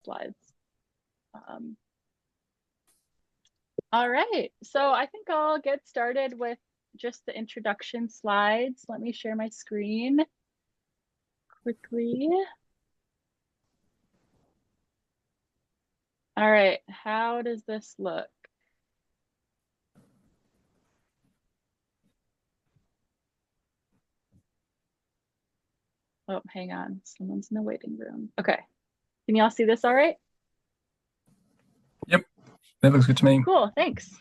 slides. All right, so I think I'll get started with just the introduction slides. Let me share my screen quickly. All right, how does this look? Oh, hang on, someone's in the waiting room. Okay, can y'all see this all right? Yep, that looks good to me. Cool, thanks.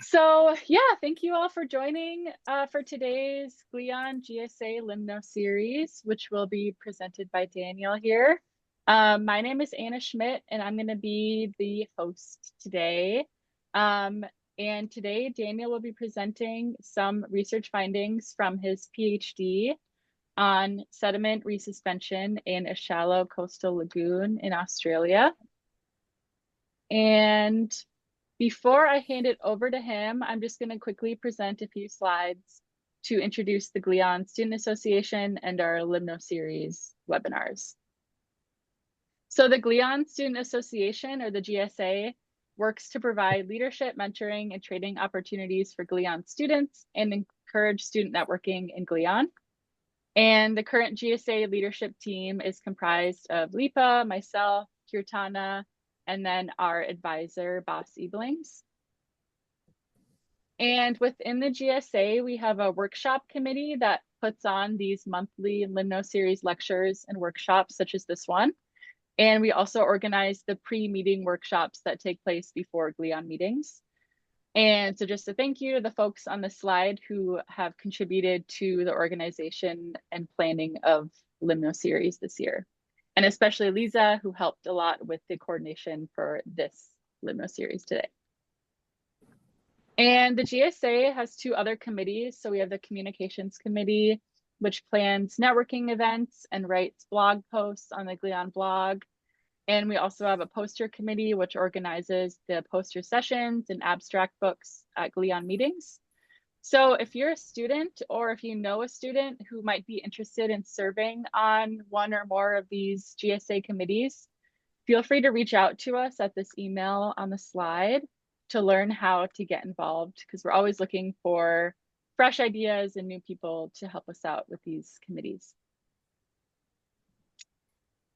So yeah, thank you all for joining for today's Glion GSA Limnoseries, which will be presented by Daniel here. My name is Anna Schmidt, and I'm going to be the host today. And today, Daniel will be presenting some research findings from his PhD on sediment resuspension in a shallow coastal lagoon in Australia. And before I hand it over to him, I'm just going to quickly present a few slides to introduce the Glion Student Association and our Limnoseries webinars. So the Glion Student Association, or the GSA, works to provide leadership, mentoring, and training opportunities for Glion students and encourage student networking in Glion. And the current GSA leadership team is comprised of Lipa, myself, Kirtana, and then our advisor, Boss Evelings. And within the GSA, we have a workshop committee that puts on these monthly Limnoseries lectures and workshops such as this one. And we also organize the pre-meeting workshops that take place before Glion meetings. And so just a thank you to the folks on the slide who have contributed to the organization and planning of Limnoseries this year. And especially Lisa, who helped a lot with the coordination for this Limnoseries today. And the GSA has two other committees. So we have the Communications Committee, which plans networking events and writes blog posts on the Glion blog. And we also have a poster committee, which organizes the poster sessions and abstract books at Glion meetings. So if you're a student or if you know a student who might be interested in serving on one or more of these GSA committees, feel free to reach out to us at this email on the slide to learn how to get involved, because we're always looking for fresh ideas and new people to help us out with these committees.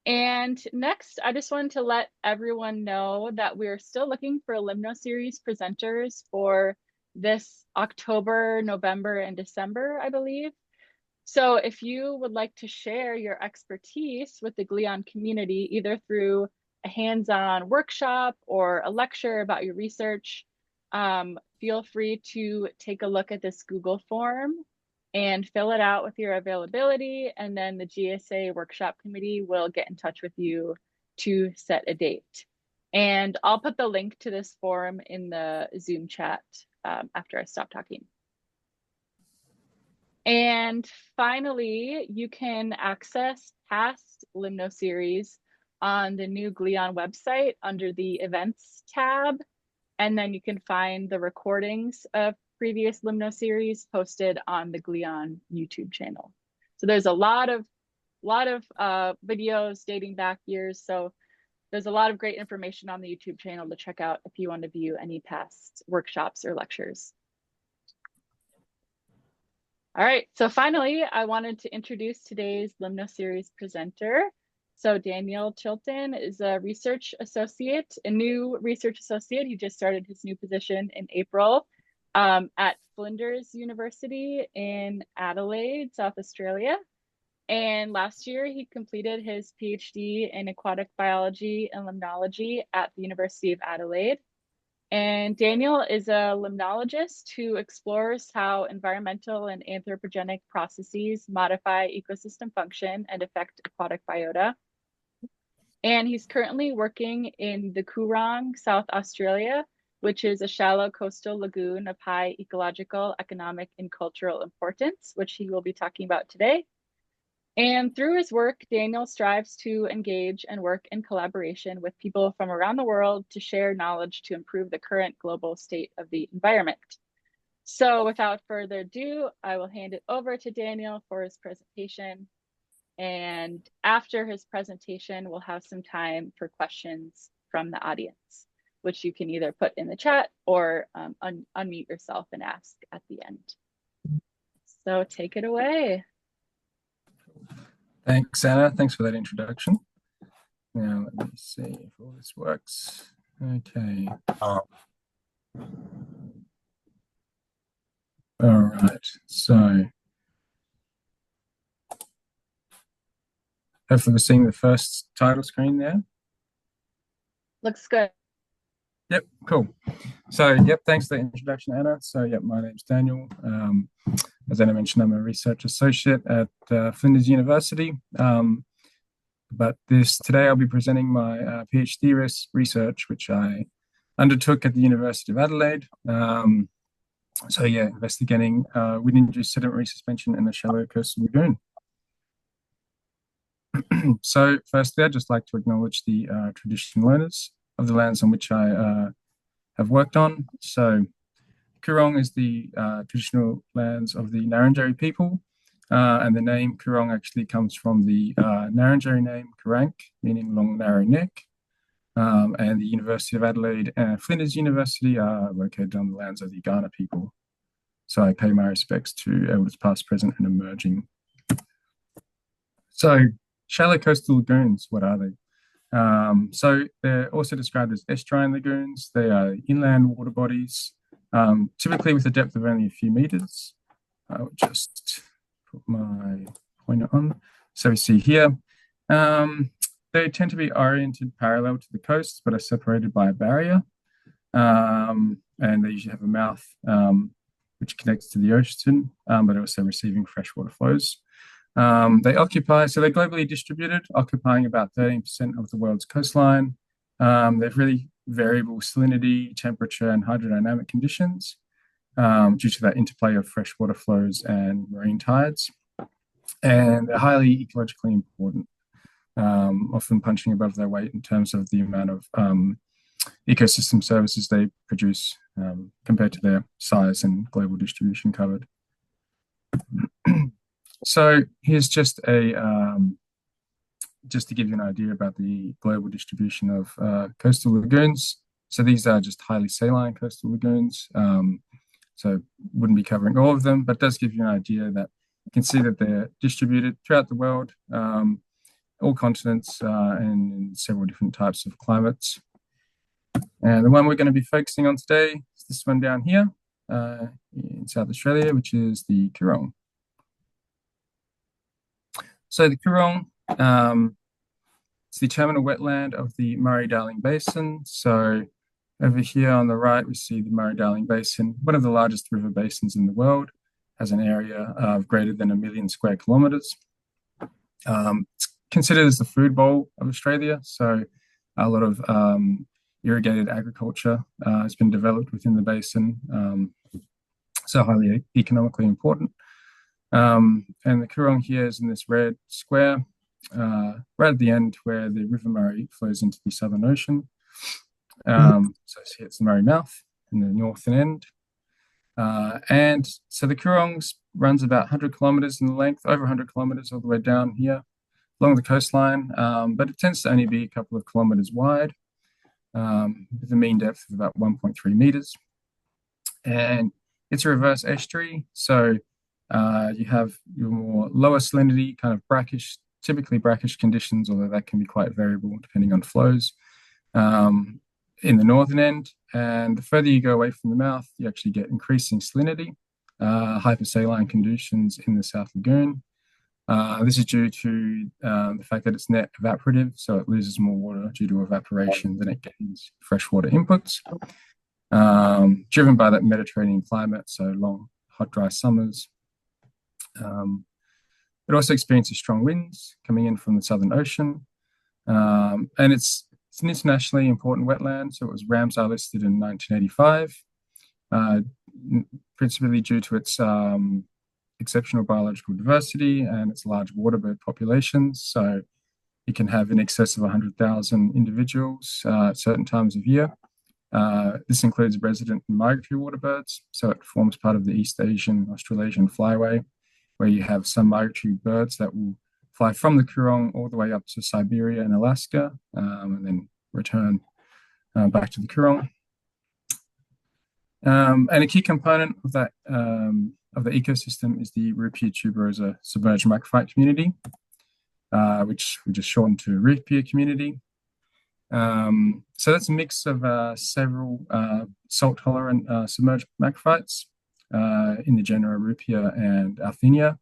And next, I just wanted to let everyone know that we're still looking for Limnoseries presenters for this October, November, and December, I believe. So if you would like to share your expertise with the Glion community, either through a hands-on workshop or a lecture about your research, feel free to take a look at this Google form and fill it out with your availability. And then the GSA workshop committee will get in touch with you to set a date. And I'll put the link to this form in the Zoom chat after I stop talking. And finally, you can access past Limnoseries on the new Glion website under the events tab. And then you can find the recordings of previous Limnoseries posted on the Glion YouTube channel. So there's a lot of videos dating back years. So there's a lot of great information on the YouTube channel to check out if you want to view any past workshops or lectures. All right, so finally, I wanted to introduce today's Limnoseries presenter. So Daniel Chilton is a research associate, a new research associate. He just started his new position in April at Flinders University in Adelaide, South Australia. And last year, he completed his PhD in aquatic biology and limnology at the University of Adelaide. And Daniel is a limnologist who explores how environmental and anthropogenic processes modify ecosystem function and affect aquatic biota. And he's currently working in the Coorong, South Australia, which is a shallow coastal lagoon of high ecological, economic, and cultural importance, which he will be talking about today. And through his work, Daniel strives to engage and work in collaboration with people from around the world to share knowledge to improve the current global state of the environment. So without further ado, I will hand it over to Daniel for his presentation. And after his presentation, we'll have some time for questions from the audience, which you can either put in the chat or unmute yourself and ask at the end. So take it away. Thanks, Anna. Thanks for that introduction. Now, let me see if all this works. Okay. All right. So, hopefully we're seeing the first title screen there. Looks good. Yep, cool. So, yep, thanks for the introduction, Anna. So, yep, my name's Daniel. As Anna mentioned, I'm a research associate at Flinders University. But today I'll be presenting my PhD research, which I undertook at the University of Adelaide. So yeah, investigating wind-induced sediment resuspension in the shallow coastal lagoon. So firstly, I'd just like to acknowledge the traditional owners of the lands on which I have worked on. So Coorong is the traditional lands of the Ngarrindjeri people. And the name Coorong actually comes from the Ngarrindjeri name Coorang, meaning long, narrow neck. And the University of Adelaide and Flinders University are located on the lands of the Kaurna people. So I pay my respects to elders past, present, and emerging. So shallow coastal lagoons, what are they? So they're also described as estuarine lagoons. They are inland water bodies, typically with a depth of only a few meters. I'll just put my pointer on. So we see here, they tend to be oriented parallel to the coast, but are separated by a barrier. And they usually have a mouth which connects to the ocean, but also receiving freshwater flows. They occupy, so they're globally distributed, occupying about 13% of the world's coastline. They have really variable salinity, temperature, and hydrodynamic conditions due to that interplay of freshwater flows and marine tides. And they're highly ecologically important, often punching above their weight in terms of the amount of ecosystem services they produce compared to their size and global distribution covered. So here's just just to give you an idea about the global distribution of coastal lagoons. So these are just highly saline coastal lagoons. So wouldn't be covering all of them, but does give you an idea that you can see that they're distributed throughout the world, all continents, and in several different types of climates. And the one we're going to be focusing on today is this one down here in South Australia, which is the Coorong. So the Coorong, it's the terminal wetland of the Murray-Darling Basin. So over here on the right, we see the Murray-Darling Basin, one of the largest river basins in the world, has an area of greater than 1 million square kilometres. It's considered as the food bowl of Australia. So a lot of irrigated agriculture has been developed within the basin, so highly economically important. And the Coorong here is in this red square, right at the end where the River Murray flows into the Southern Ocean. So see it's the Murray mouth in the northern end. And so the Coorong runs about 100 kilometres in length, over 100 kilometres all the way down here along the coastline, but it tends to only be a couple of kilometres wide, with a mean depth of about 1.3 metres. And it's a reverse estuary, so you have your more lower salinity, kind of brackish, typically brackish conditions, although that can be quite variable depending on flows, in the northern end. And the further you go away from the mouth, you actually get increasing salinity, hypersaline conditions in the South Lagoon. This is due to the fact that it's net evaporative, so it loses more water due to evaporation than it gains freshwater inputs, driven by that Mediterranean climate, so long, hot, dry summers. It also experiences strong winds coming in from the Southern Ocean, and it's an internationally important wetland, so it was Ramsar listed in 1985, principally due to its exceptional biological diversity and its large waterbird populations. So you can have in excess of 100,000 individuals at certain times of year. This includes resident and migratory waterbirds, so it forms part of the East Asian Australasian flyway, where you have some migratory birds that will fly from the Coorong all the way up to Siberia and Alaska, and then return back to the Coorong. And a key component of that of the ecosystem is the Rupia tuberosa submerged macrophyte community, which we just shortened to Rupia community. So that's a mix of several salt-tolerant submerged macrophytes in the genera Rupia and Althenia,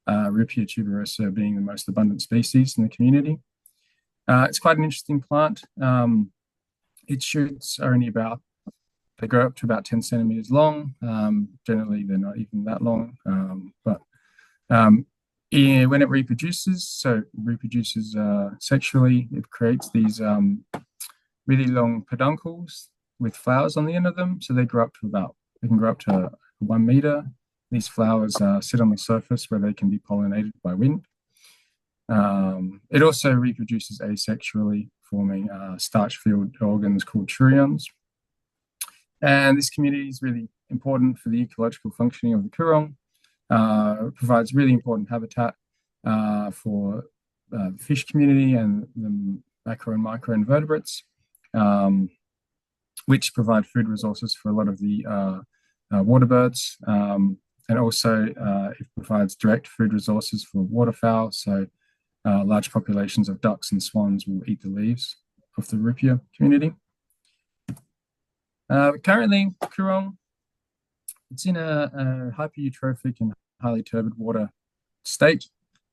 Rupia tuberosa being the most abundant species in the community. It's quite an interesting plant. Its shoots are only they grow up to about 10 centimeters long. Generally, they're not even that long, but when it reproduces, sexually, it creates these really long peduncles with flowers on the end of them. So they can grow up to 1 meter. These flowers sit on the surface where they can be pollinated by wind. It also reproduces asexually, forming starch-filled organs called turions. And this community is really important for the ecological functioning of the Coorong. Provides really important habitat for the fish community and the macro and microinvertebrates, which provide food resources for a lot of the water birds. And also it provides direct food resources for waterfowl. So large populations of ducks and swans will eat the leaves of the Rupia community. Currently, Coorong, it's in a hypereutrophic and highly turbid water state.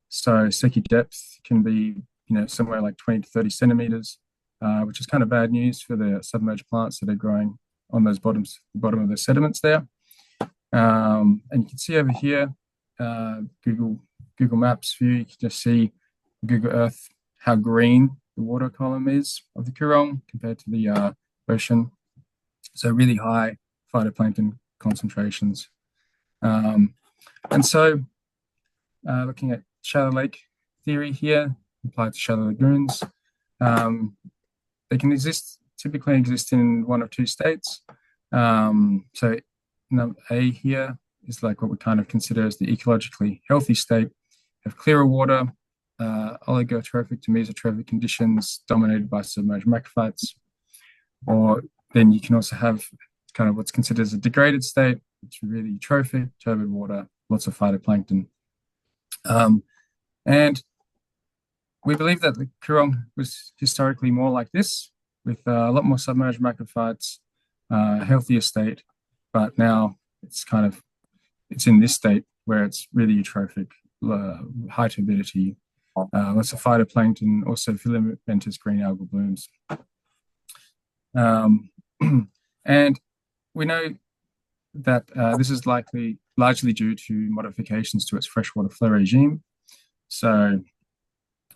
So Secchi depth can be, somewhere like 20 to 30 centimeters, which is kind of bad news for the submerged plants that are growing on those the bottom of the sediments there. And you can see over here, Google Maps view, you can just see Google Earth how green the water column is of the Coorong compared to the ocean. So really high phytoplankton concentrations. And so looking at shallow lake theory here, applied to shallow lagoons, they can typically exist in one of two states. So number A here is like what we kind of consider as the ecologically healthy state, have clearer water, oligotrophic to mesotrophic conditions dominated by submerged macrophytes. Or then you can also have kind of what's considered as a degraded state, which is really eutrophic, turbid water, lots of phytoplankton. And we believe that the Coorong was historically more like this, with a lot more submerged macrophytes, healthier state, but now it's in this state where it's really eutrophic, high turbidity, lots of phytoplankton, also filamentous green algal blooms. And we know that this is largely due to modifications to its freshwater flow regime. So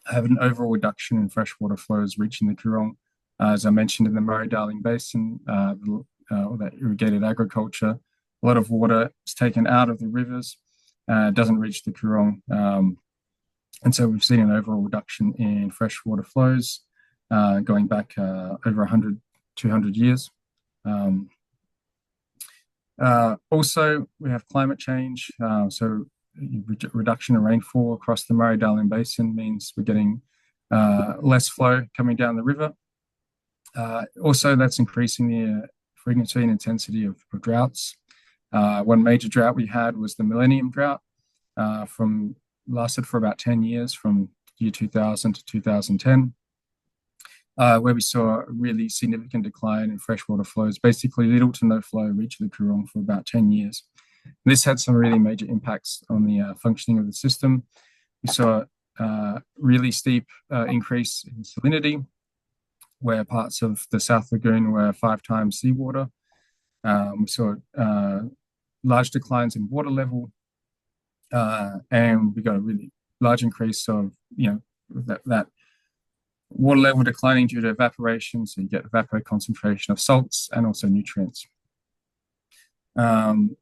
have an overall reduction in freshwater flows reaching the Coorong. As I mentioned in the Murray-Darling Basin, that irrigated agriculture, a lot of water is taken out of the rivers, doesn't reach the Coorong. And so we've seen an overall reduction in freshwater flows going back over 100, 200 years. Also, we have climate change. So reduction in rainfall across the Murray-Darling Basin means we're getting less flow coming down the river. Also, that's increasing the frequency and intensity of droughts. One major drought we had was the Millennium Drought, lasted for about 10 years, from year 2000 to 2010, where we saw a really significant decline in freshwater flows, basically little to no flow reaching the Coorong for about 10 years. And this had some really major impacts on the functioning of the system. We saw a really steep increase in salinity, where parts of the South Lagoon were 5 times seawater. We saw large declines in water level, and we got a really large increase of, that water level declining due to evaporation. So you get evapotranspiration of salts and also nutrients. And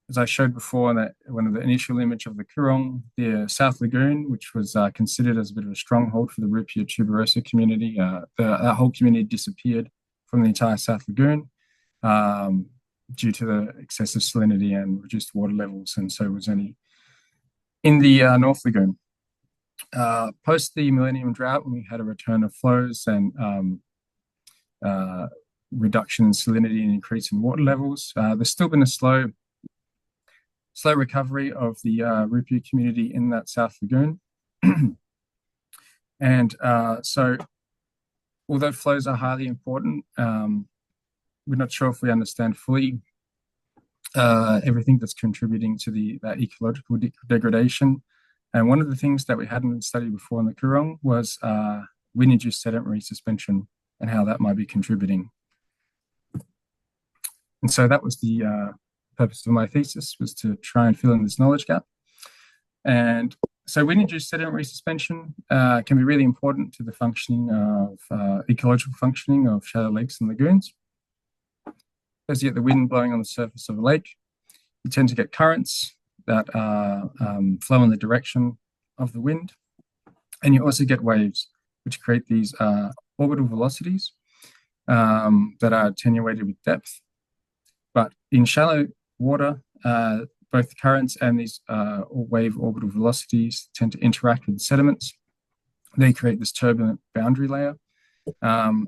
as I showed before, that one of the initial image of the Coorong, the South Lagoon, which was considered as a bit of a stronghold for the Rupia tuberosa community, that whole community disappeared from the entire South Lagoon due to the excessive salinity and reduced water levels, and so it was only in the North Lagoon. Post the Millennium Drought, when we had a return of flows and reduction in salinity and increase in water levels, there's still been a slow recovery of the Rupu community in that South Lagoon. And so although flows are highly important, we're not sure if we understand fully everything that's contributing to that ecological degradation. And one of the things that we hadn't studied before in the Coorong was wind-induced sediment resuspension and how that might be contributing. And so that was the purpose of my thesis, was to try and fill in this knowledge gap. And so wind-induced sediment resuspension can be really important to the functioning of ecological functioning of shallow lakes and lagoons. As you get the wind blowing on the surface of a lake, you tend to get currents that flow in the direction of the wind. And you also get waves, which create these orbital velocities that are attenuated with depth. But in shallow water, both the currents and these wave orbital velocities tend to interact with the sediments. They create this turbulent boundary layer, and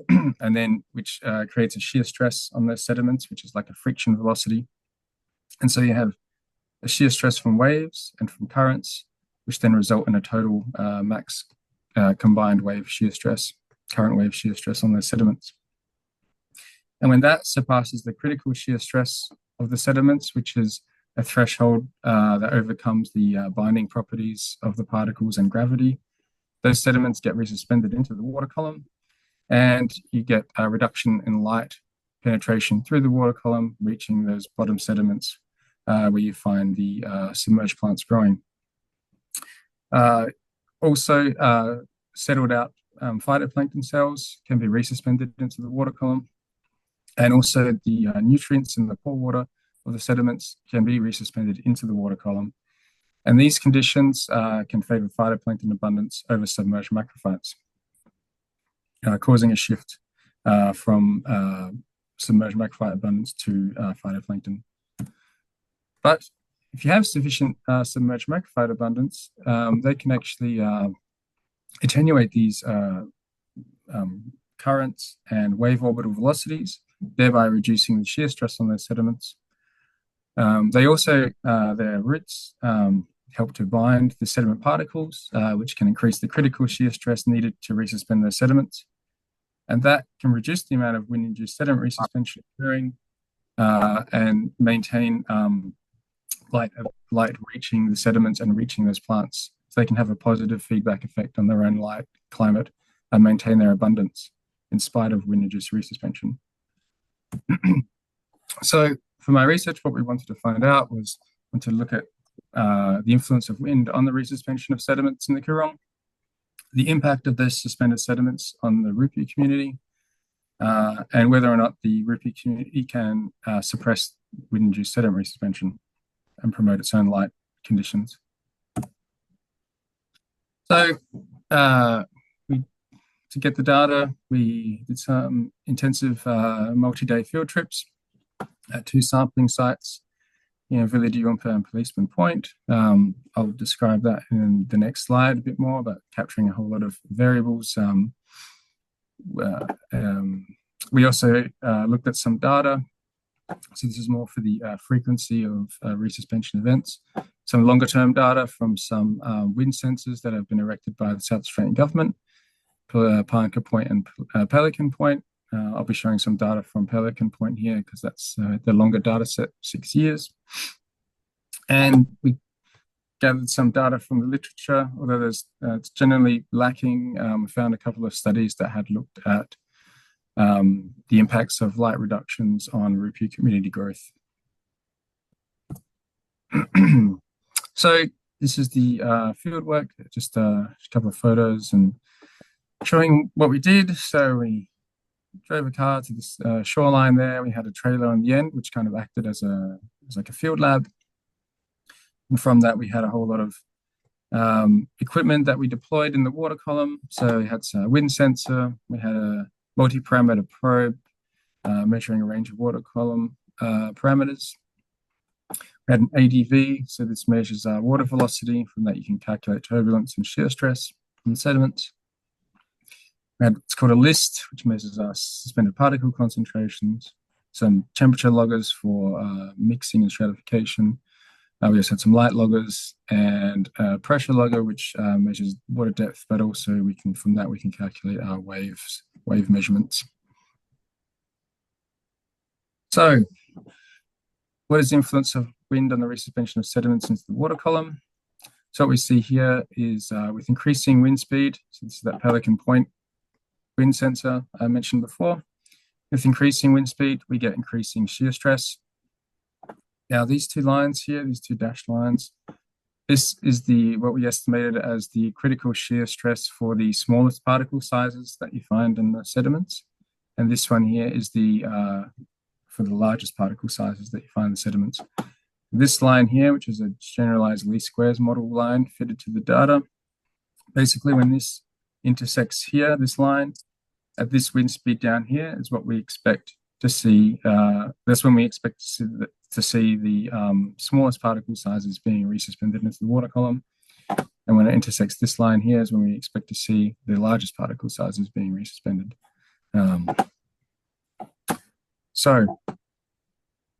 then which creates a shear stress on those sediments, which is like a friction velocity. And so you have a shear stress from waves and from currents, which then result in a total max combined wave shear stress, current wave shear stress on those sediments. And when that surpasses the critical shear stress of the sediments, which is a threshold that overcomes the binding properties of the particles and gravity, those sediments get resuspended into the water column, and you get a reduction in light penetration through the water column, reaching those bottom sediments where you find the submerged plants growing. Also, settled out phytoplankton cells can be resuspended into the water column, and also the nutrients in the pore water of the sediments can be resuspended into the water column. And these conditions can favor phytoplankton abundance over submerged macrophytes, causing a shift from submerged macrophyte abundance to phytoplankton. But if you have sufficient submerged macrophyte abundance, they can actually attenuate these currents and wave orbital velocities, thereby reducing the shear stress on those sediments. They also, their roots help to bind the sediment particles, which can increase the critical shear stress needed to resuspend those sediments. And that can reduce the amount of wind-induced sediment resuspension occurring and maintain light reaching the sediments and reaching those plants. So they can have a positive feedback effect on their own light climate and maintain their abundance in spite of wind-induced resuspension. So for my research, what we wanted to find out was to look at the influence of wind on the resuspension of sediments in the Coorong, the impact of those suspended sediments on the Rupu community, and whether or not the Rupu community can suppress wind-induced sediment resuspension and promote its own light conditions. So to get the data, we did some intensive multi-day field trips at 2 sampling sites, Villa de Yumpa and Policeman Point. I'll describe that in the next slide a bit more, but capturing a whole lot of variables. We also looked at some data. So this is more for the frequency of resuspension events. Some longer term data from some wind sensors that have been erected by the South Australian government, Parnka Point and Pelican Point. I'll be showing some data from Pelican Point here because that's the longer data set, 6 years. And we gathered some data from the literature, although it's generally lacking. We found a couple of studies that had looked at the impacts of light reductions on Rupu community growth. So this is the field work, just a couple of photos and showing what we did. So we drove a car to this shoreline there. We had a trailer on the end, which kind of acted as like a field lab. And from that, we had a whole lot of equipment that we deployed in the water column. So we had a wind sensor, we had a multi-parameter probe measuring a range of water column parameters. We had an ADV, so this measures water velocity. From that, you can calculate turbulence and shear stress from the sediments. We had what's called a list, which measures suspended particle concentrations, some temperature loggers for mixing and stratification. We also had some light loggers and a pressure logger, which measures water depth, but also from that we can calculate our wave measurements. So, what is the influence of wind on the resuspension of sediments into the water column? So what we see here is with increasing wind speed, so this is that Pelican Point wind sensor I mentioned before. With increasing wind speed, we get increasing shear stress. Now these two lines here, these two dashed lines, this is what we estimated as the critical shear stress for the smallest particle sizes that you find in the sediments. And this one here is for the largest particle sizes that you find in the sediments. This line here, which is a generalized least squares model line fitted to the data, basically when this intersects here, this line, at this wind speed down here is what we expect to see. That's when we expect to see the smallest particle sizes being resuspended into the water column. And when it intersects this line here is when we expect to see the largest particle sizes being resuspended. So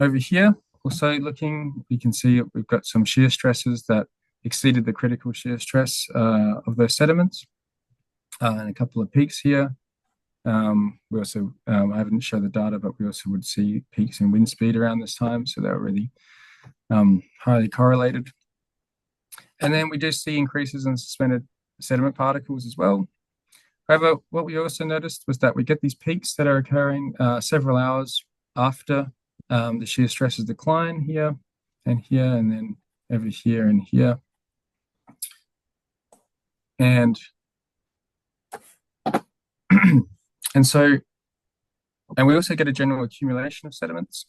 over here, also looking, we can see we've got some shear stresses that exceeded the critical shear stress of those sediments, and a couple of peaks here. We also, I haven't shown the data, but we also would see peaks in wind speed around this time, so they're really highly correlated. And then we do see increases in suspended sediment particles as well. However, what we also noticed was that we get these peaks that are occurring several hours after the shear stresses decline here, and then over here and here. And and we also get a general accumulation of sediments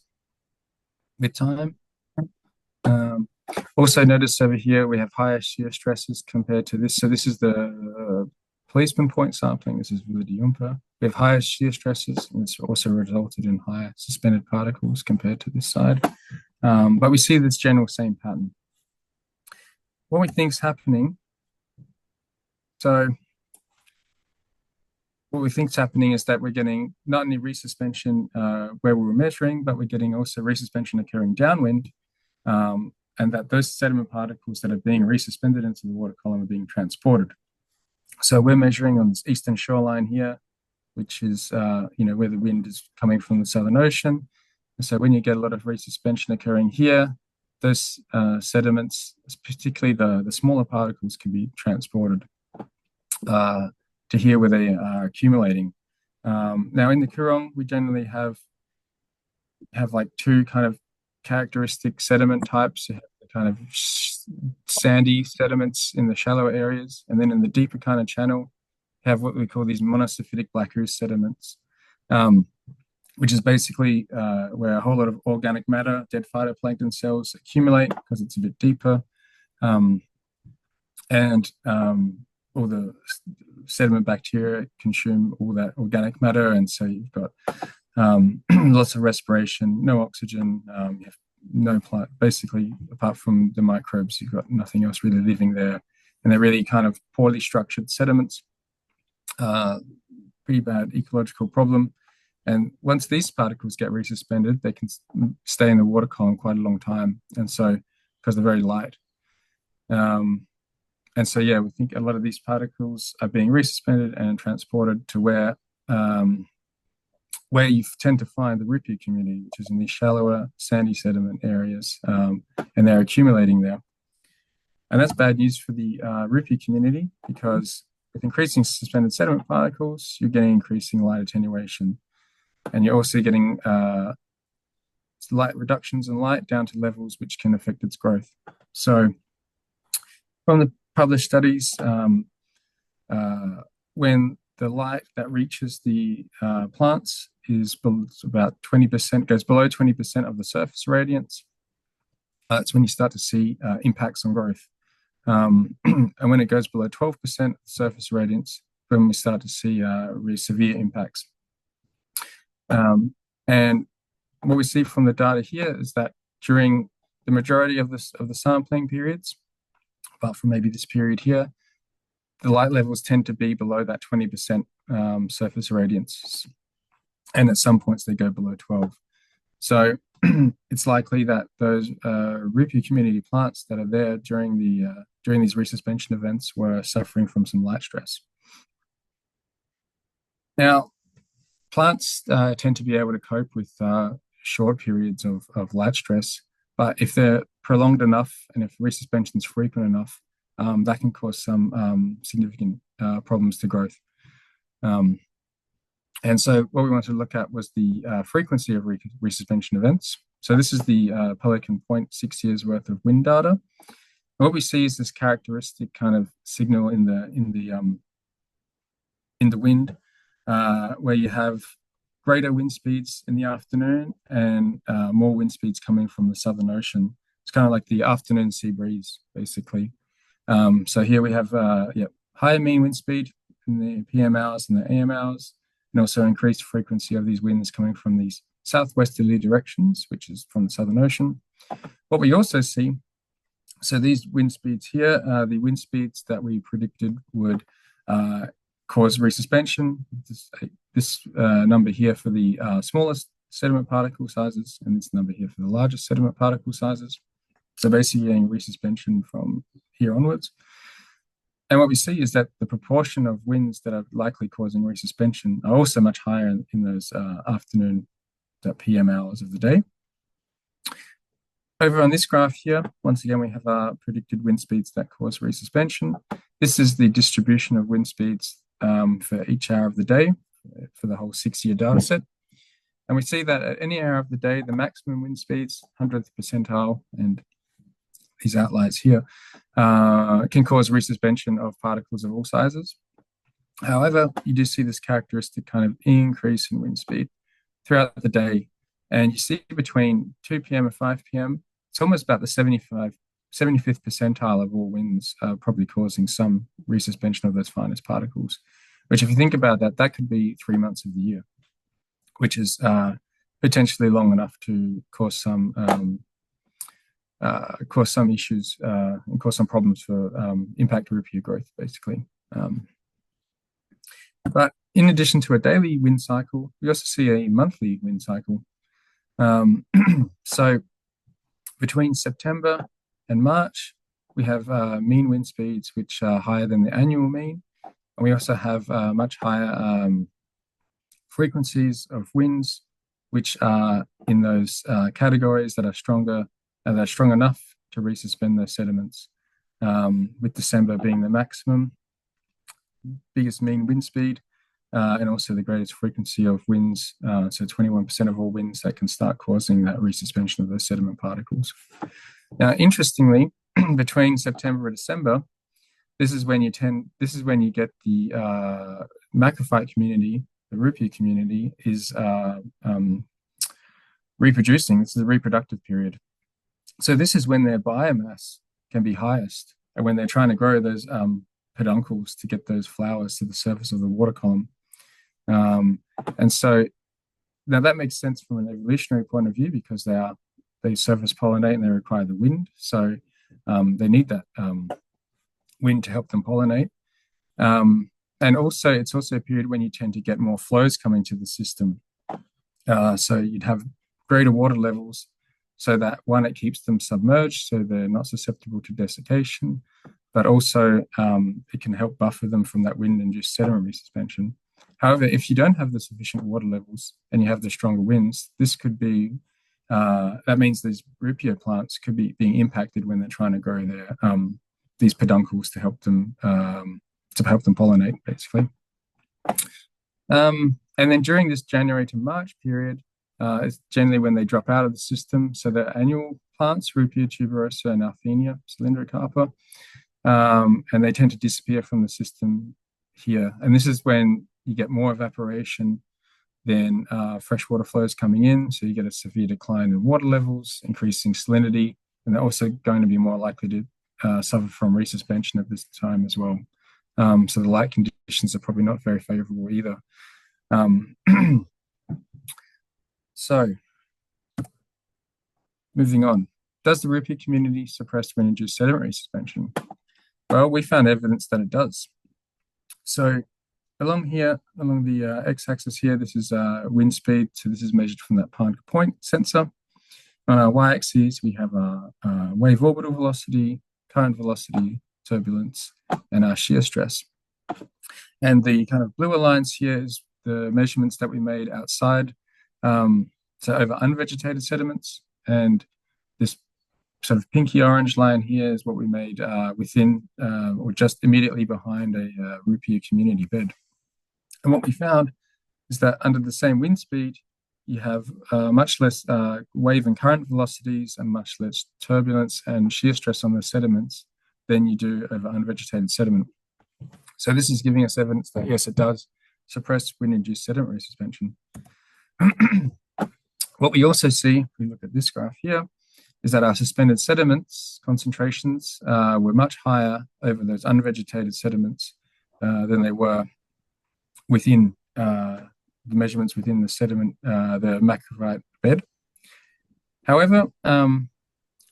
with time. Also notice over here we have higher shear stresses compared to this. So this is the policeman point sampling. This is Villa We have higher shear stresses, and it's also resulted in higher suspended particles compared to this side. But we see this general same pattern. What we think is happening, what we think is happening is that we're getting not only resuspension where we were measuring, but we're getting also resuspension occurring downwind, and that those sediment particles that are being resuspended into the water column are being transported. So we're measuring on this eastern shoreline here, which is where the wind is coming from the Southern Ocean. And so when you get a lot of resuspension occurring here, those sediments, particularly the smaller particles, can be transported to here where they are accumulating. Now in the Coorong, we generally have like two kind of characteristic sediment types. You have the kind of sandy sediments in the shallow areas, and then in the deeper kind of channel, you have what we call these monosophitic black ooze sediments, which is basically where a whole lot of organic matter, dead phytoplankton cells accumulate because it's a bit deeper, and all the sediment bacteria consume all that organic matter, and so you've got lots of respiration, no oxygen, you have no plant, basically apart from the microbes, you've got nothing else really living there, and they're really kind of poorly structured sediments. Pretty bad ecological problem. And once these particles get resuspended, they can stay in the water column quite a long time, and so because they're very light. And so, yeah, we think a lot of these particles are being resuspended and transported to where you tend to find the rupee community, which is in these shallower sandy sediment areas, and they're accumulating there. And that's bad news for the rupee community, because with increasing suspended sediment particles, you're getting increasing light attenuation, and you're also getting light reductions in light down to levels which can affect its growth. So from the published studies, when the light that reaches the plants is about 20%, goes below 20% of the surface radiance, that's when you start to see impacts on growth. And when it goes below 12% of the surface radiance, when we start to see really severe impacts. And what we see from the data here is that during the majority of the sampling periods, apart from maybe this period here, the light levels tend to be below that 20% surface radiance, and at some points they go below 12. So it's likely that those rupee community plants that are there during these resuspension events were suffering from some light stress. Now, plants tend to be able to cope with short periods of light stress, but if they're prolonged enough and if resuspension is frequent enough, that can cause some significant problems to growth. And so what we wanted to look at was the frequency of resuspension events. So this is the Pelican Point 6 years worth of wind data. And what we see is this characteristic kind of signal in the wind, where you have greater wind speeds in the afternoon and more wind speeds coming from the Southern Ocean. It's kind of like the afternoon sea breeze, basically. So here we have higher mean wind speed in the PM hours and the AM hours, and also increased frequency of these winds coming from these southwesterly directions, which is from the Southern Ocean. What we also see, so these wind speeds here are the wind speeds that we predicted would cause resuspension. This number here for the smallest sediment particle sizes, and this number here for the largest sediment particle sizes. So basically getting resuspension from here onwards. And what we see is that the proportion of winds that are likely causing resuspension are also much higher in those afternoon PM hours of the day. Over on this graph here, once again, we have our predicted wind speeds that cause resuspension. This is the distribution of wind speeds for each hour of the day for the whole 6-year data set. And we see that at any hour of the day, the maximum wind speeds, 100th percentile, and these outliers here, can cause resuspension of particles of all sizes. However, you do see this characteristic kind of increase in wind speed throughout the day. And you see between 2 p.m. and 5 p.m., it's almost about the 75th percentile of all winds probably causing some resuspension of those finest particles, which if you think about that, that could be 3 months of the year, which is potentially long enough to cause some issues and cause some problems for impact rupee growth, basically. But in addition to a daily wind cycle, we also see a monthly wind cycle. So between September and March, we have mean wind speeds which are higher than the annual mean. And we also have much higher frequencies of winds, which are in those categories that are stronger and they're strong enough to resuspend those sediments, with December being the maximum, biggest mean wind speed, and also the greatest frequency of winds, so 21% of all winds that can start causing that resuspension of those sediment particles. Now, interestingly, between September and December, this is when you get the macrophyte community, the rupee community, is reproducing. This is a reproductive period. So this is when their biomass can be highest, and when they're trying to grow those peduncles to get those flowers to the surface of the water column. And so now that makes sense from an evolutionary point of view, because they surface pollinate and they require the wind. So they need that wind to help them pollinate. And also it's also a period when you tend to get more flows coming to the system. So you'd have greater water levels, so that one, it keeps them submerged so they're not susceptible to desiccation, but also it can help buffer them from that wind-induced sediment resuspension. However, if you don't have the sufficient water levels and you have the stronger winds, this could be, that means these rupee plants could be being impacted when they're trying to grow their these peduncles to help them pollinate, basically. And then during this January to March period, it's generally when they drop out of the system. So the annual plants, Rupea tuberosa and Althenia cylindrocarpa, and they tend to disappear from the system here. And this is when you get more evaporation than freshwater flows coming in. So you get a severe decline in water levels, increasing salinity, and they're also going to be more likely to suffer from resuspension at this time as well. So the light conditions are probably not very favorable either. So moving on. does the rupee community suppress wind-induced sediment resuspension? Well, we found evidence that it does. So along here, along the x-axis here, this is wind speed. So this is measured from that Parker point sensor. On our y-axis, we have our wave orbital velocity, current velocity, turbulence, and our shear stress. And the kind of bluer lines here is the measurements that we made outside, so over unvegetated sediments. And this sort of pinky orange line here is what we made within or just immediately behind a rupee community bed. And what we found is that under the same wind speed, you have much less wave and current velocities and much less turbulence and shear stress on the sediments than you do over unvegetated sediment. So this is giving us evidence that, yes, it does suppress wind-induced sediment resuspension. What we also see, if we look at this graph here, is that our suspended sediments concentrations were much higher over those unvegetated sediments than they were within the measurements within the sediment, the macrophyte bed. However,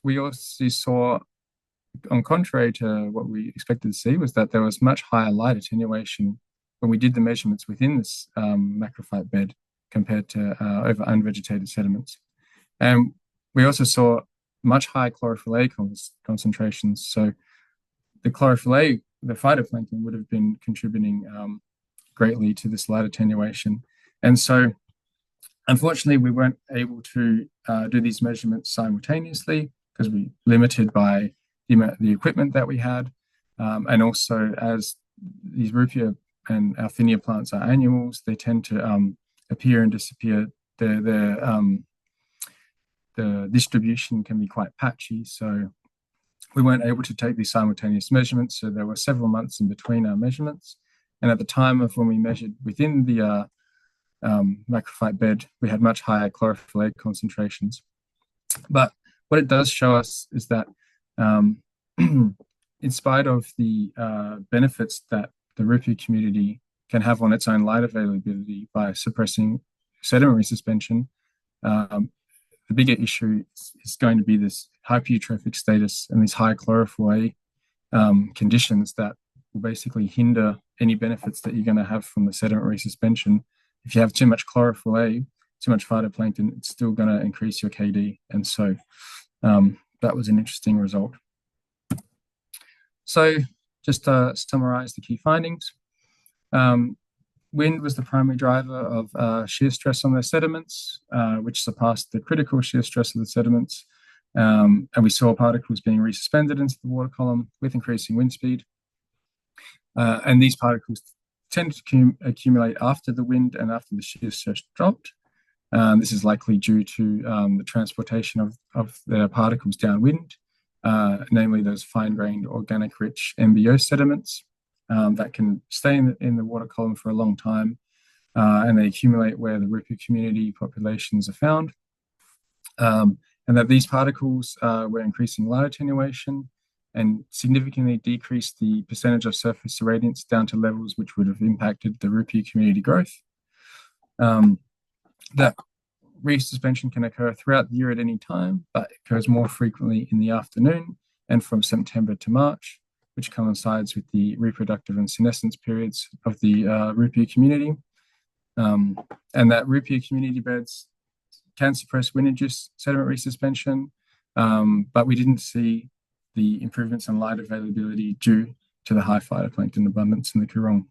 we also saw, on contrary to what we expected to see, was that there was much higher light attenuation when we did the measurements within this macrophyte bed compared to over unvegetated sediments. And we also saw much higher chlorophyll A concentrations. So the chlorophyll A, the phytoplankton, would have been contributing greatly to this light attenuation. And so, unfortunately, we weren't able to do these measurements simultaneously because we limited by the equipment that we had. And also, as these rupea and Althenia plants are annuals, they tend to appear and disappear. The distribution can be quite patchy, so we weren't able to take these simultaneous measurements. So there were several months in between our measurements. And at the time of when we measured within the macrophyte bed, we had much higher chlorophyll A concentrations. But what it does show us is that in spite of the benefits that the rupee community can have on its own light availability by suppressing sediment resuspension, the bigger issue is going to be this hypereutrophic status and these high chlorophyll A conditions that will basically hinder any benefits that you're going to have from the sediment resuspension. If you have too much chlorophyll A, too much phytoplankton, it's still going to increase your KD. And so that was an interesting result. So just to summarize the key findings, wind was the primary driver of shear stress on the sediments, which surpassed the critical shear stress of the sediments. And we saw particles being resuspended into the water column with increasing wind speed. And these particles tend to accumulate after the wind and after the shear stress dropped. This is likely due to the transportation of the particles downwind, namely those fine-grained organic-rich MBO sediments that can stay in the water column for a long time, and they accumulate where the rupee community populations are found. And that these particles were increasing light attenuation and significantly decreased the percentage of surface irradiance down to levels which would have impacted the rupee community growth. That resuspension can occur throughout the year at any time, but it occurs more frequently in the afternoon and from September to March, which coincides with the reproductive and senescence periods of the rupee community. And that rupee community beds can suppress wind-induced sediment resuspension, but we didn't see the improvements in light availability due to the high phytoplankton abundance in the Coorong.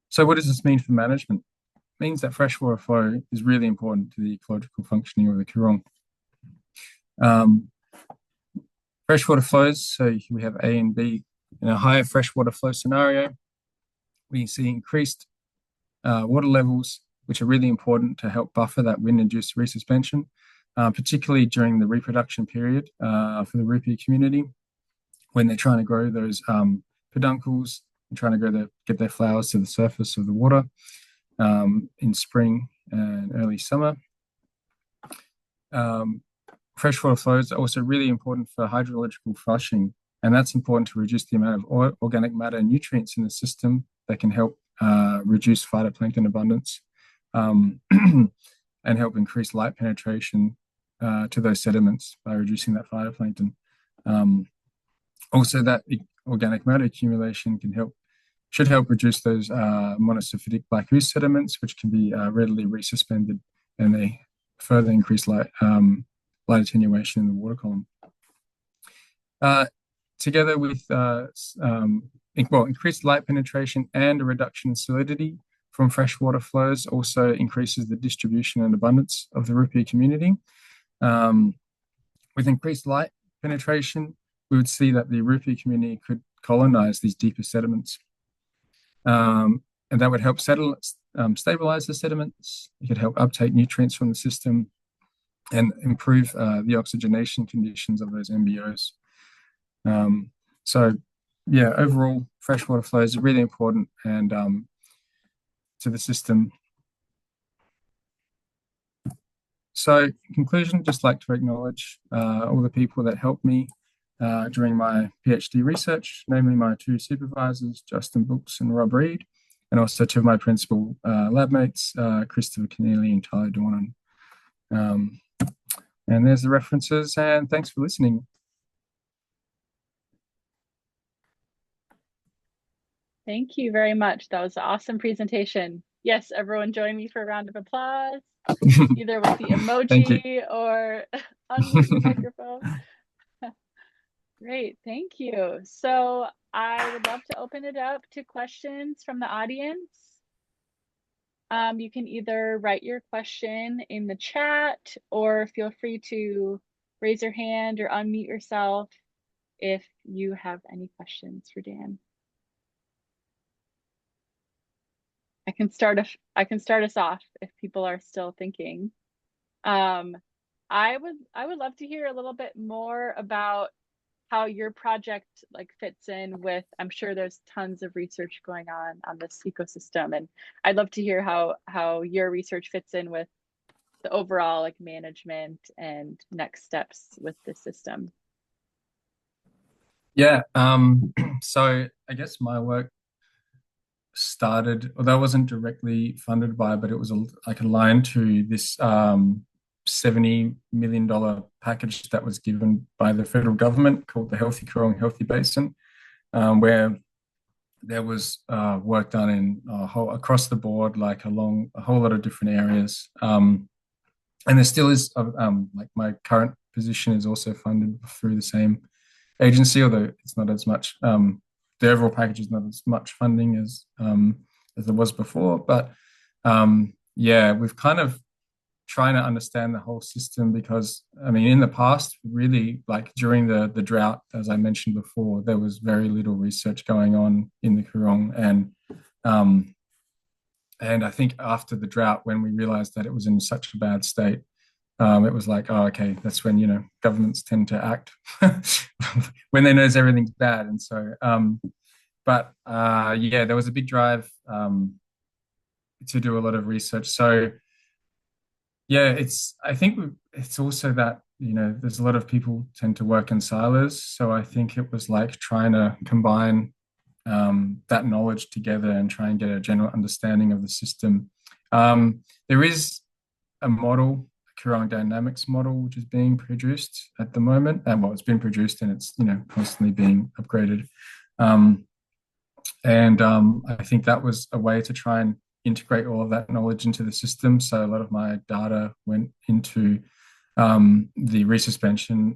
So what does this mean for management? It means that freshwater flow is really important to the ecological functioning of the Coorong. Freshwater flows, so we have A and B. In a higher freshwater flow scenario, we see increased water levels, which are really important to help buffer that wind-induced resuspension, particularly during the reproduction period for the rupee community, when they're trying to grow those peduncles and trying to get their flowers to the surface of the water in spring and early summer. Freshwater flows are also really important for hydrological flushing, and that's important to reduce the amount of organic matter and nutrients in the system that can help reduce phytoplankton abundance and help increase light penetration to those sediments by reducing that phytoplankton. Um, Also, that organic matter accumulation should help reduce those monosyphitic black ooze sediments, which can be readily resuspended, and they further increase light attenuation in the water column. Together with increased light penetration and a reduction in salinity from freshwater flows also increases the distribution and abundance of the rupee community. With increased light penetration, we would see that the rupee community could colonize these deeper sediments. And that would help stabilize the sediments. It could help uptake nutrients from the system and improve the oxygenation conditions of those MBOs. So, yeah, overall, freshwater flows are really important and to the system. So, in conclusion, just like to acknowledge all the people that helped me during my PhD research, namely my two supervisors, Justin Brooks and Rob Reed, and also to my principal lab mates, Christopher Keneally and Tyler Dornan. And there's the references, and thanks for listening. Thank you very much. That was an awesome presentation. Yes, everyone join me for a round of applause, either with the emoji or unmute your microphone. Great, thank you. So I would love to open it up to questions from the audience. You can either write your question in the chat or feel free to raise your hand or unmute yourself if you have any questions for Dan. I can start us off if people are still thinking. I would love to hear a little bit more about how your project fits in with, I'm sure there's tons of research going on this ecosystem, and I'd love to hear how your research fits in with the overall management and next steps with the system. Yeah, so I guess my work started, although it wasn't directly funded by, but it was aligned to this $70 million package that was given by the federal government called the Healthy Coorong Healthy Basin, where there was work done in across the board, along a whole lot of different areas. And there still is, my current position is also funded through the same agency, although it's not as much. The overall package is not as much funding as there was before, but yeah, we've kind of trying to understand the whole system because, I mean, in the past, really, during the drought, as I mentioned before, there was very little research going on in the Coorong, and I think after the drought, when we realized that it was in such a bad state, it was like, oh, okay, that's when, governments tend to act when they notice everything's bad. And so, yeah, there was a big drive to do a lot of research. So, yeah, I think it's also that, there's a lot of people tend to work in silos. So I think it was like trying to combine that knowledge together and try and get a general understanding of the system. There is a model, Coorong dynamics model, which is being produced at the moment. And well, it's been produced and it's, constantly being upgraded. I think that was a way to try and integrate all of that knowledge into the system. So a lot of my data went into the resuspension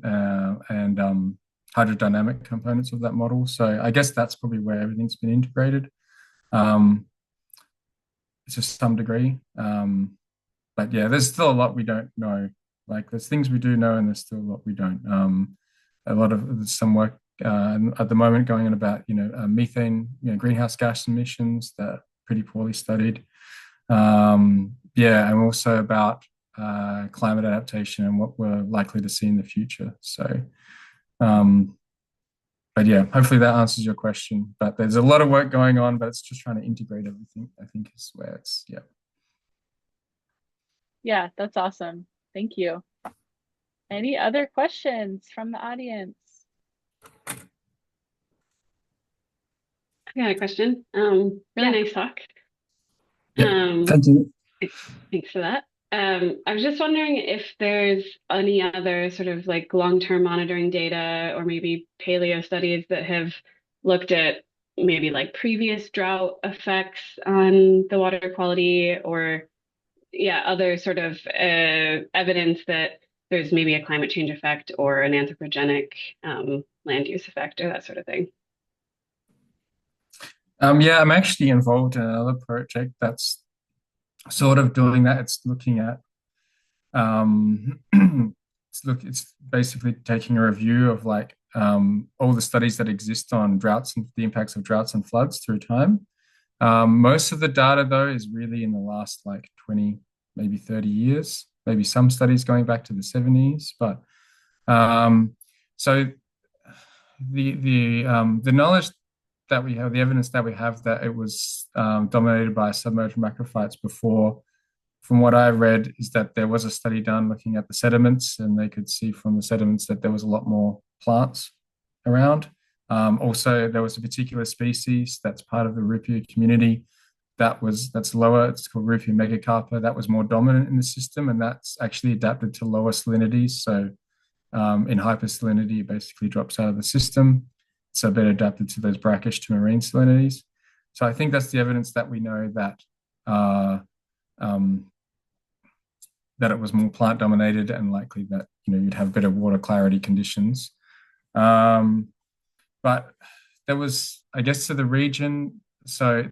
and hydrodynamic components of that model. So I guess that's probably where everything's been integrated to some degree. But yeah, there's still a lot we don't know. There's things we do know and there's still a lot we don't. There's some work at the moment going on about, methane, greenhouse gas emissions that are pretty poorly studied. And also about climate adaptation and what we're likely to see in the future. So, but yeah, hopefully that answers your question. But there's a lot of work going on, but it's just trying to integrate everything, I think is where it's, yeah. Yeah, that's awesome. Thank you. Any other questions from the audience? I got a question. Really nice talk. Yeah, thank you. Thanks for that. I was just wondering if there's any other sort of like long-term monitoring data or maybe paleo studies that have looked at maybe like previous drought effects on the water quality or yeah, other sort of evidence that there's maybe a climate change effect or an anthropogenic land use effect or that sort of thing. Yeah, I'm actually involved in another project that's sort of doing that. It's looking at it's basically taking a review of like all the studies that exist on droughts and the impacts of droughts and floods through time. Most of the data though is really in the last like 20, maybe 30 years, maybe some studies going back to the 70s, but so the knowledge that we have, the evidence that we have that it was dominated by submerged macrophytes before, from what I read, is that there was a study done looking at the sediments, and they could see from the sediments that there was a lot more plants around. Also, there was a particular species that's part of the Rupia community that's lower. It's called Rupia megacarpa. That was more dominant in the system, and that's actually adapted to lower salinities. So in hypersalinity, it basically drops out of the system. So better adapted to those brackish to marine salinities. So I think that's the evidence that we know that um, that it was more plant dominated and likely that you'd have better water clarity conditions. But there was, I guess, to the region. So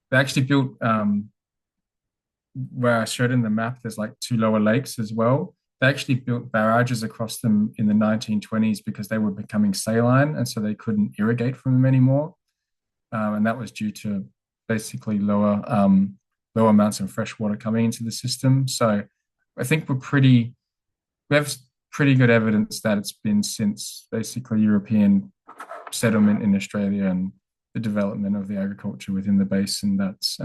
they actually built where I showed in the map. There's like two lower lakes as well. They actually built barrages across them in the 1920s because they were becoming saline, and so they couldn't irrigate from them anymore. And that was due to basically lower amounts of fresh water coming into the system. So I think we have pretty good evidence that it's been since basically European settlement in Australia and the development of the agriculture within the basin that's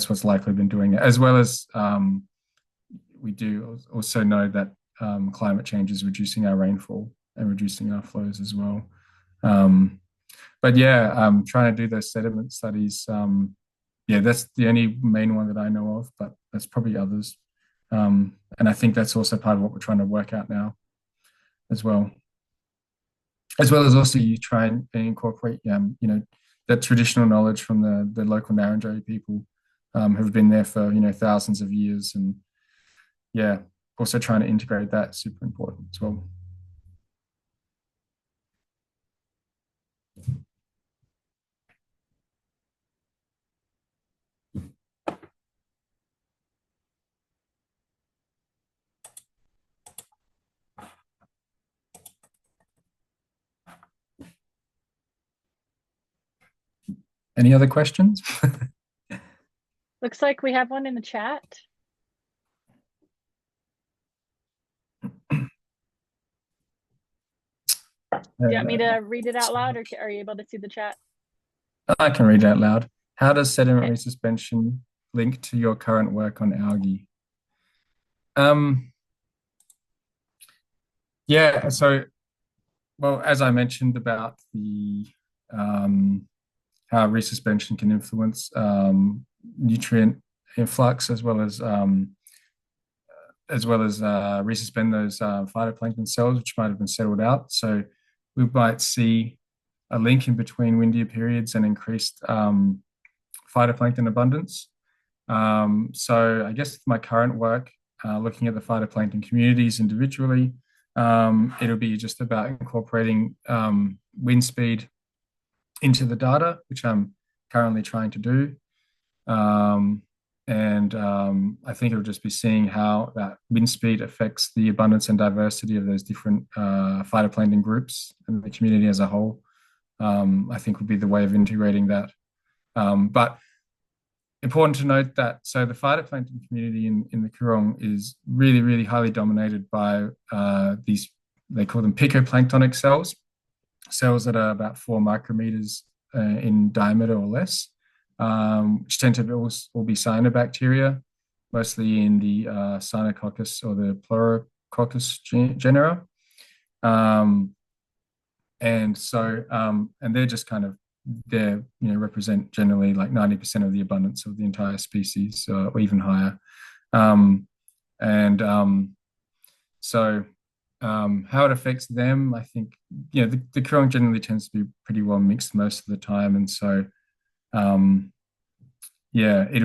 what's likely been doing it, as well as we do also know that climate change is reducing our rainfall and reducing our flows as well. But yeah, trying to do those sediment studies. Yeah, that's the only main one that I know of, but there's probably others. And I think that's also part of what we're trying to work out now as well. As well as also you try and incorporate, that traditional knowledge from the local Narrandjeri people who've been there for, thousands of years. And yeah, also trying to integrate that, super important as well. Any other questions? Looks like we have one in the chat. Do you want me to read it out loud, or are you able to see the chat? I can read it out loud. How does sediment resuspension link to your current work on algae? Yeah, so, well, as I mentioned about the how resuspension can influence nutrient influx as well as resuspend those phytoplankton cells which might have been settled out. So we might see a link in between windier periods and increased phytoplankton abundance. So I guess my current work, looking at the phytoplankton communities individually, it'll be just about incorporating wind speed into the data, which I'm currently trying to do. I think it'll just be seeing how that wind speed affects the abundance and diversity of those different phytoplankton groups and the community as a whole. I think would be the way of integrating that. But important to note that, so the phytoplankton community in the Coorong is really, really highly dominated by these, they call them picoplanktonic cells that are about 4 micrometers in diameter or less, which tend to all be cyanobacteria, mostly in the Cyanococcus or the Pleurococcus genera. And they're just kind of they represent generally like 90% of the abundance of the entire species, or even higher. And so how it affects them, I think, the Coorong generally tends to be pretty well mixed most of the time. And so, it'll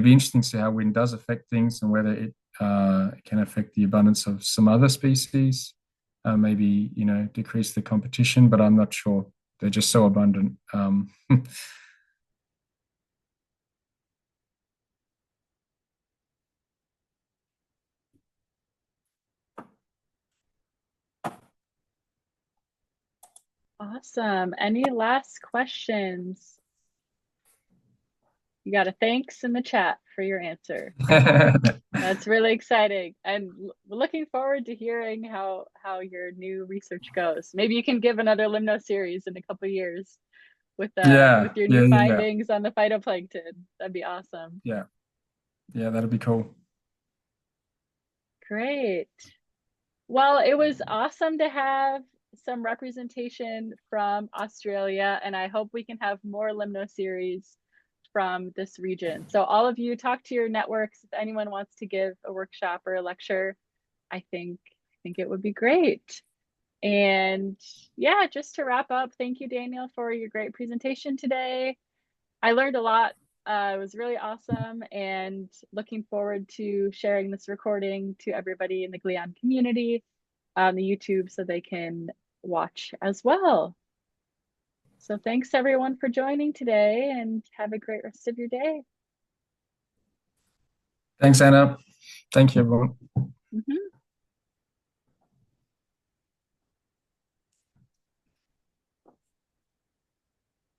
be interesting to see how wind does affect things and whether it can affect the abundance of some other species, maybe, decrease the competition, but I'm not sure. They're just so abundant. Awesome. Any last questions? You got a thanks in the chat for your answer. That's really exciting, and looking forward to hearing how your new research goes. Maybe you can give another Limnoseries in a couple of years with your new findings on the phytoplankton. That'd be awesome. Yeah, that'd be cool. Great. Well, it was awesome to have some representation from Australia, and I hope we can have more Limnoseries from this region. So all of you, talk to your networks if anyone wants to give a workshop or a lecture. I think it would be great. And yeah, just to wrap up, thank you, Daniel, for your great presentation today. I learned a lot. It was really awesome, and looking forward to sharing this recording to everybody in the Glian community on the YouTube so they can watch as well. So thanks everyone for joining today, and have a great rest of your day. Thanks, Anna. Thank you, everyone.